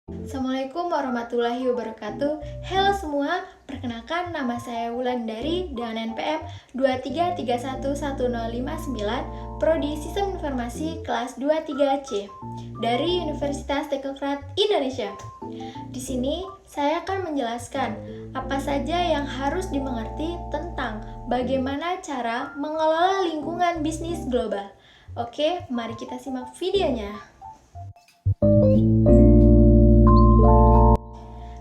Assalamualaikum warahmatullahi wabarakatuh. Halo semua, perkenalkan nama saya Wulandari dengan NPM 2331159, Prodi Sistem Informasi kelas 23C dari Universitas Teknokrat Indonesia. Di sini saya akan menjelaskan apa saja yang harus dimengerti tentang bagaimana cara mengelola lingkungan bisnis global. Oke, mari kita simak videonya.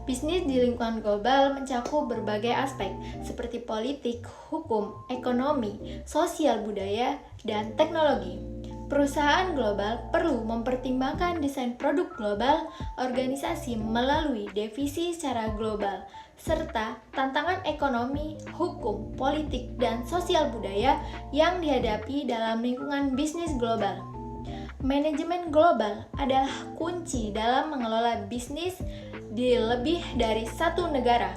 Bisnis di lingkungan global mencakup berbagai aspek seperti politik, hukum, ekonomi, sosial budaya, dan teknologi. Perusahaan global perlu mempertimbangkan desain produk global, organisasi melalui divisi secara global, serta tantangan ekonomi, hukum, politik, dan sosial budaya yang dihadapi dalam lingkungan bisnis global. Manajemen global adalah kunci dalam mengelola bisnis di lebih dari satu negara.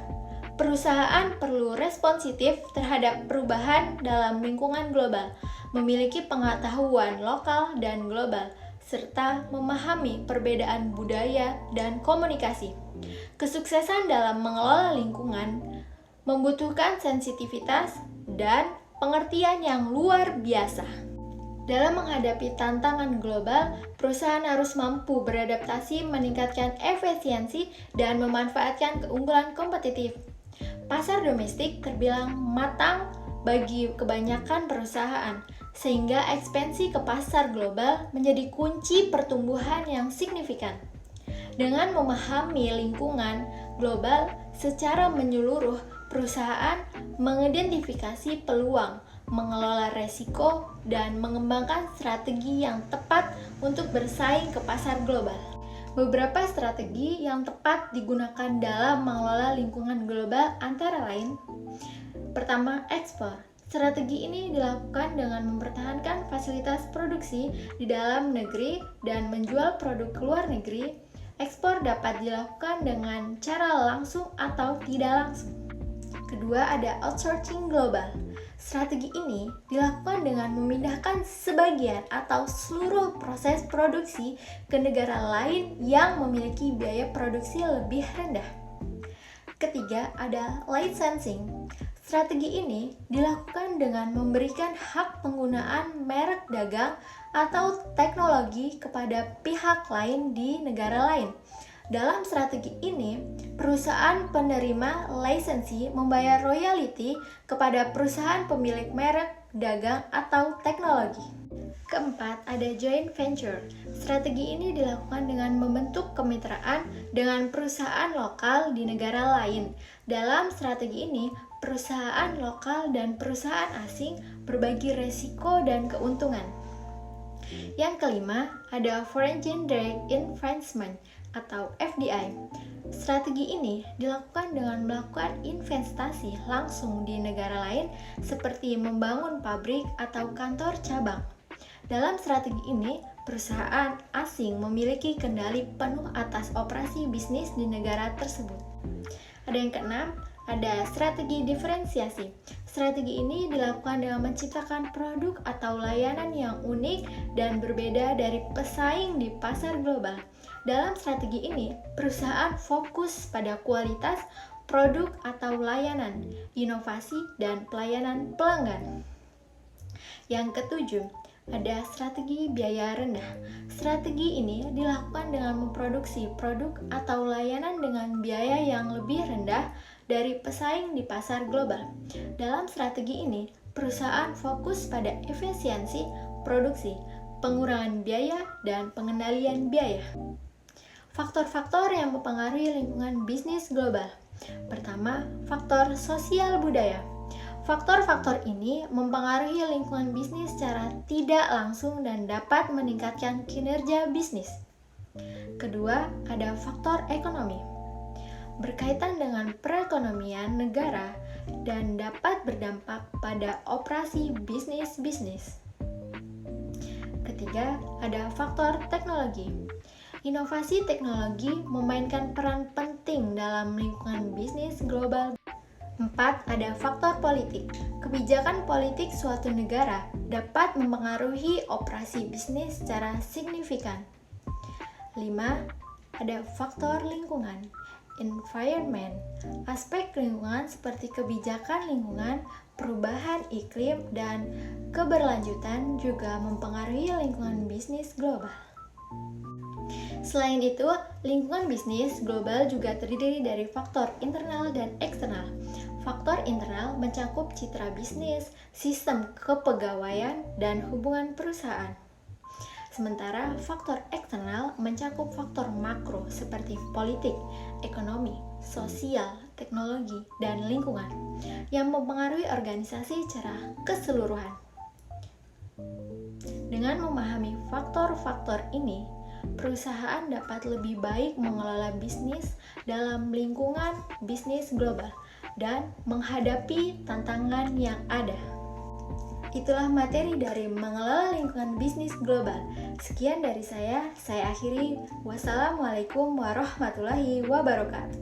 Perusahaan perlu responsif terhadap perubahan dalam lingkungan global, memiliki pengetahuan lokal dan global, serta memahami perbedaan budaya dan komunikasi. Kesuksesan dalam mengelola lingkungan membutuhkan sensitivitas dan pengertian yang luar biasa. Dalam menghadapi tantangan global, perusahaan harus mampu beradaptasi, meningkatkan efisiensi, dan memanfaatkan keunggulan kompetitif. Pasar domestik terbilang matang bagi kebanyakan perusahaan, sehingga ekspansi ke pasar global menjadi kunci pertumbuhan yang signifikan. Dengan memahami lingkungan global secara menyeluruh, perusahaan mengidentifikasi peluang, mengelola resiko, dan mengembangkan strategi yang tepat untuk bersaing ke pasar global. Beberapa strategi yang tepat digunakan dalam mengelola lingkungan global antara lain: pertama, ekspor. Strategi ini dilakukan dengan mempertahankan fasilitas produksi di dalam negeri dan menjual produk ke luar negeri. Ekspor dapat dilakukan dengan cara langsung atau tidak langsung. Kedua, ada outsourcing global. Strategi ini dilakukan dengan memindahkan sebagian atau seluruh proses produksi ke negara lain yang memiliki biaya produksi lebih rendah. Ketiga, ada licensing. Strategi ini dilakukan dengan memberikan hak penggunaan merek dagang atau teknologi kepada pihak lain di negara lain. Dalam strategi ini, perusahaan penerima lisensi membayar royalti kepada perusahaan pemilik merek, dagang, atau teknologi. Keempat, ada joint venture. Strategi ini dilakukan dengan membentuk kemitraan dengan perusahaan lokal di negara lain. Dalam strategi ini, perusahaan lokal dan perusahaan asing berbagi resiko dan keuntungan. Yang kelima, ada Foreign Direct Investment atau FDI. Strategi ini dilakukan dengan melakukan investasi langsung di negara lain seperti membangun pabrik atau kantor cabang. Dalam strategi ini, perusahaan asing memiliki kendali penuh atas operasi bisnis di negara tersebut. Ada yang keenam, ada strategi diferensiasi. Strategi ini dilakukan dengan menciptakan produk atau layanan yang unik dan berbeda dari pesaing di pasar global. Dalam strategi ini, perusahaan fokus pada kualitas produk atau layanan, inovasi, dan pelayanan pelanggan. Yang ketujuh, ada strategi biaya rendah. Strategi ini dilakukan dengan memproduksi produk atau layanan dengan biaya yang lebih rendah dari pesaing di pasar global. Dalam strategi ini, perusahaan fokus pada efisiensi produksi, pengurangan biaya, dan pengendalian biaya. Faktor-faktor yang mempengaruhi lingkungan bisnis global. Pertama, faktor sosial budaya. Faktor-faktor ini mempengaruhi lingkungan bisnis secara tidak langsung dan dapat meningkatkan kinerja bisnis. Kedua, ada faktor ekonomi. Berkaitan dengan perekonomian negara dan dapat berdampak pada operasi bisnis. Ketiga, ada faktor teknologi. Inovasi teknologi memainkan peran penting dalam lingkungan bisnis global. 4. Ada faktor politik. Kebijakan politik suatu negara dapat mempengaruhi operasi bisnis secara signifikan. 5. ada faktor lingkungan, environment. Aspek lingkungan seperti kebijakan lingkungan, perubahan iklim, dan keberlanjutan juga mempengaruhi lingkungan bisnis global. Selain itu, lingkungan bisnis global juga terdiri dari faktor internal dan eksternal. Faktor internal mencakup citra bisnis, sistem kepegawaian, dan hubungan perusahaan. Sementara faktor eksternal mencakup faktor makro seperti politik, ekonomi, sosial, teknologi, dan lingkungan yang mempengaruhi organisasi secara keseluruhan. Dengan memahami faktor-faktor ini, perusahaan dapat lebih baik mengelola bisnis dalam lingkungan bisnis global dan menghadapi tantangan yang ada. Itulah materi dari mengelola lingkungan bisnis global. Sekian dari saya akhiri. Wassalamualaikum warahmatullahi wabarakatuh.